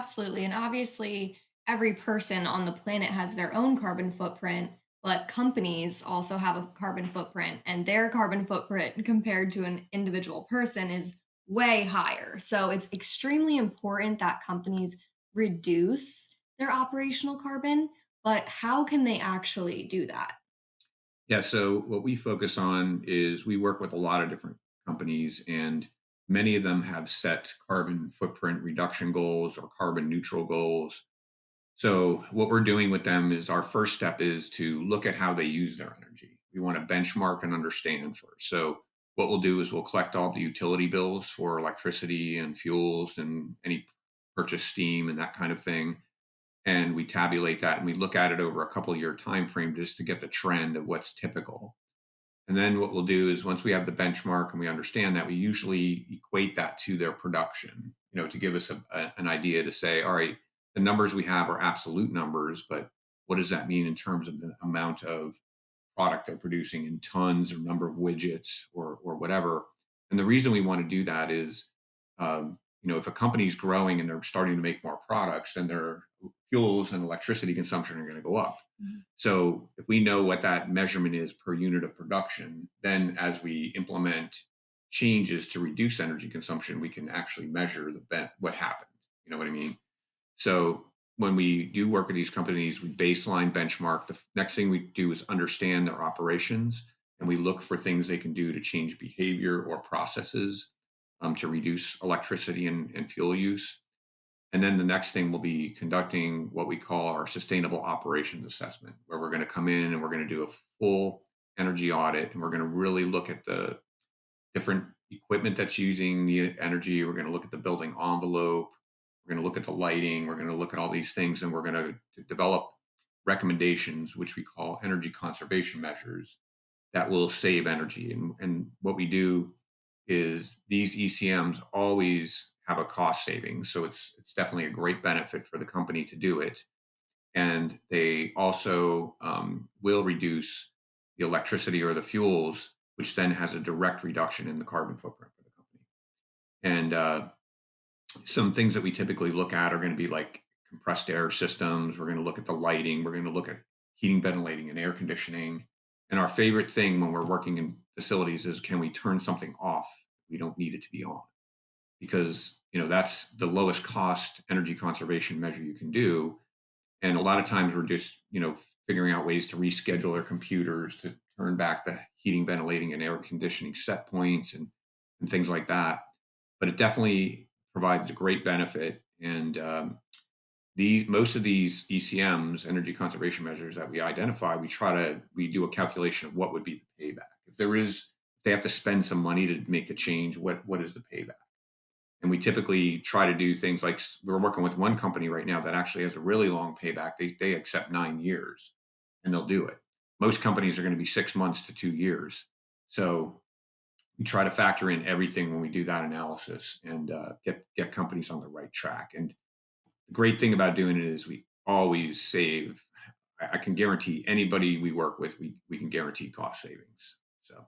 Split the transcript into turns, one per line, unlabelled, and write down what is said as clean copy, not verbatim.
absolutely. And obviously, every person on the planet has their own carbon footprint, but companies also have a carbon footprint, and their carbon footprint compared to an individual person is way higher. So it's extremely important that companies reduce their operational carbon, but how can they actually do that?
Yeah, so what we focus on is we work with a lot of different companies, and many of them have set carbon footprint reduction goals or carbon neutral goals. So, what we're doing with them is our first step is to look at how they use their energy. We want to benchmark and understand first. So, what we'll do is we'll collect all the utility bills for electricity and fuels and any purchase steam and that kind of thing, and we tabulate that and we look at it over a couple year time frame just to get the trend of what's typical. And then what we'll do is once we have the benchmark and we understand that, we usually equate that to their production, to give us an idea to say, all right, the numbers we have are absolute numbers, but what does that mean in terms of the amount of product they're producing in tons or number of widgets or whatever? And the reason we want to do that is, if a company's growing and they're starting to make more products, then their fuels and electricity consumption are going to go up. So if we know what that measurement is per unit of production, then as we implement changes to reduce energy consumption, we can actually measure what happened. You know what I mean? So when we do work with these companies, we baseline benchmark. The next thing we do is understand their operations, and we look for things they can do to change behavior or processes to reduce electricity and fuel use. And then the next thing will be conducting what we call our sustainable operations assessment, where we're going to come in and we're going to do a full energy audit, and we're going to really look at the different equipment that's using the energy. We're going to look at the building envelope. We're going to look at the lighting. We're going to look at all these things, and we're going to develop recommendations, which we call energy conservation measures, that will save energy. And what we do is these ECMs always have a cost savings. So it's definitely a great benefit for the company to do it. And they also will reduce the electricity or the fuels, which then has a direct reduction in the carbon footprint for the company. And some things that we typically look at are going to be like compressed air systems. We're going to look at the lighting. We're going to look at heating, ventilating, and air conditioning. And our favorite thing when we're working in facilities is, can we turn something off? We don't need it to be on, because that's the lowest cost energy conservation measure you can do. And a lot of times we're just figuring out ways to reschedule our computers to turn back the heating, ventilating, and air conditioning set points and things like that. But it definitely provides a great benefit. And these most of these ECMs, energy conservation measures that we identify, we do a calculation of what would be the payback. If they have to spend some money to make the change, what is the payback? And we typically try to do things like, we're working with one company right now that actually has a really long payback. They accept 9 years, and they'll do it. Most companies are going to be 6 months to 2 years. So we try to factor in everything when we do that analysis, and get companies on the right track. And the great thing about doing it is we always save. I can guarantee anybody we work with, we can guarantee cost savings. So.